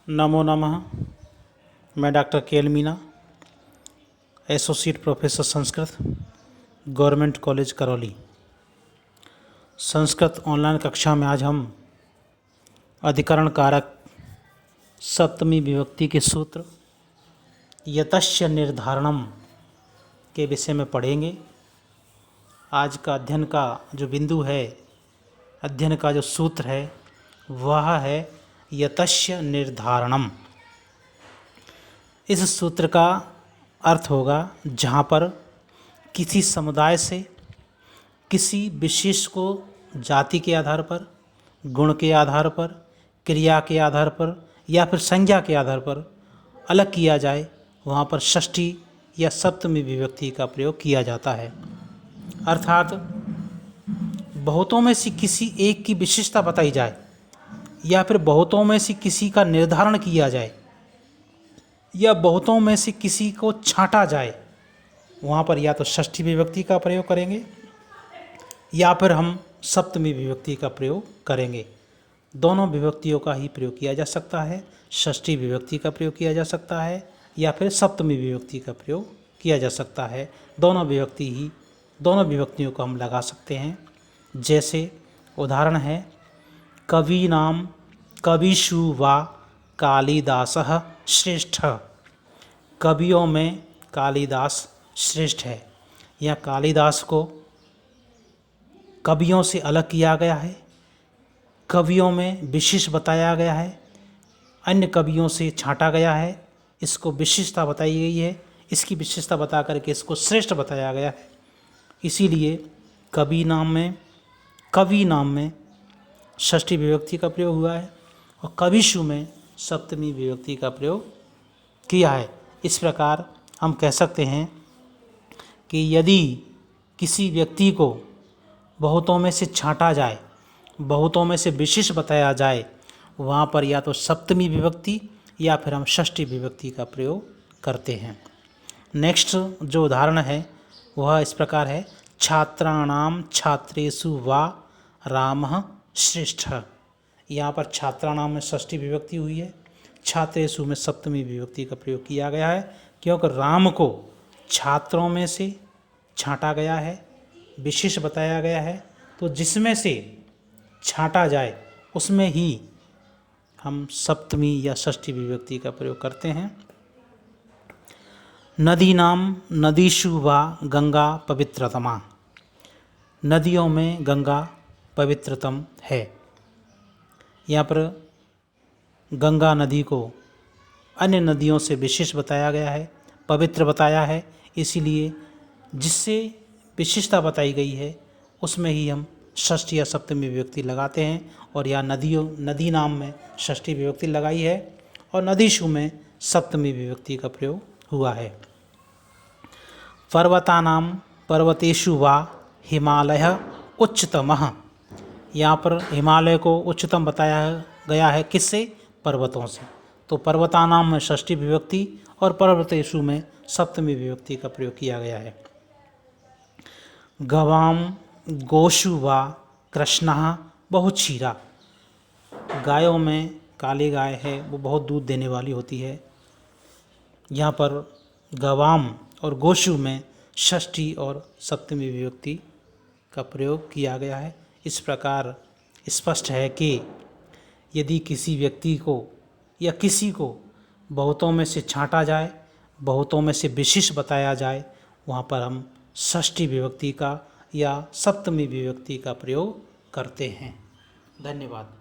नमो नमः। मैं डॉक्टर के L Meena, associate professor Sanskrit, government college Karauli. Sanskrit online कक्षा में आज हम अधिकरण कारक सप्तमी विभक्ति के सूत्र यतस्य निर्धारणम के विषय में पढ़ेंगे। आज का अध्ययन का जो बिंदु है, अध्ययन का जो सूत्र है वह है यतस्य निर्धारणम। इस सूत्र का अर्थ होगा जहाँ पर किसी समुदाय से किसी विशेष को जाति के आधार पर, गुण के आधार पर, क्रिया के आधार पर या फिर संज्ञा के आधार पर अलग किया जाए, वहाँ पर षष्ठी या सप्तमी विभक्ति का प्रयोग किया जाता है। अर्थात बहुतों में से किसी एक की विशेषता बताई जाए या फिर बहुतों में से किसी का निर्धारण किया जाए या बहुतों में से किसी को छांटा जाए, वहाँ पर या तो षष्ठी विभक्ति का प्रयोग करेंगे या फिर हम सप्तमी विभक्ति का प्रयोग करेंगे। दोनों विभक्तियों का ही प्रयोग किया जा सकता है। षष्ठी विभक्ति का प्रयोग किया जा सकता है या फिर सप्तमी विभक्ति का प्रयोग किया जा सकता है। दोनों विभक्तियों को हम लगा सकते हैं। जैसे उदाहरण है कवीनाम कविषु वा कालिदासः श्रेष्ठः। कवियों में कालिदास श्रेष्ठ है। यह कालिदास को कवियों से अलग किया गया है, कवियों में विशेष बताया गया है, अन्य कवियों से छांटा गया है, इसको विशेषता बताई गई है, इसकी विशेषता बता करके इसको श्रेष्ठ बताया गया है। इसीलिए कवि नाम में षष्ठी विभक्ति का प्रयोग हुआ है और कविषु में सप्तमी विभक्ति का प्रयोग किया है। इस प्रकार हम कह सकते हैं कि यदि किसी व्यक्ति को बहुतों में से छांटा जाए, बहुतों में से विशेष बताया जाए, वहाँ पर या तो सप्तमी विभक्ति या फिर हम षष्ठी विभक्ति का प्रयोग करते हैं। नेक्स्ट जो उदाहरण है वह इस प्रकार है छात्राणाम छात्रेषु वा रामः श्रेष्ठः। यहाँ पर छात्राणाम में षष्ठी विभक्ति हुई है, छात्रेषु में सप्तमी विभक्ति का प्रयोग किया गया है, क्योंकि राम को छात्रों में से छांटा गया है, विशेष बताया गया है, तो जिसमें से छांटा जाए उसमें ही हम सप्तमी या षष्ठी विभक्ति का प्रयोग करते हैं। नदीनाम नदीषु वा गंगा पवित्रतमा। नदियों में गंगा पवित्रतम है। यहाँ पर गंगा नदी को अन्य नदियों से विशेष बताया गया है, पवित्र बताया है, इसीलिए जिससे विशेषता बताई गई है उसमें ही हम षष्ठी या सप्तमी विभक्ति लगाते हैं। और यहाँ नदी नाम में षष्ठी विभक्ति लगाई है और नदीषु में सप्तमी विभक्ति का प्रयोग हुआ है। पर्वतानाम पर्वतेषु वा हिमालयः उच्चतमः। यहाँ पर हिमालय को उच्चतम बताया गया है, किससे? पर्वतों से। तो पर्वतानाम में षष्ठी विभक्ति और पर्वतेषु में सप्तमी विभक्ति का प्रयोग किया गया है। गवाम गोषु वा कृष्णः बहुक्षीरा। गायों में काली गाय है, वो बहुत दूध देने वाली होती है। यहाँ पर गवाम और गोषु में षष्ठी और सप्तमी विभक्ति का प्रयोग किया गया है। इस प्रकार स्पष्ट है कि यदि किसी व्यक्ति को या किसी को बहुतों में से छांटा जाए, बहुतों में से विशेष बताया जाए, वहाँ पर हम षष्ठी विभक्ति का या सप्तमी विभक्ति का प्रयोग करते हैं। धन्यवाद।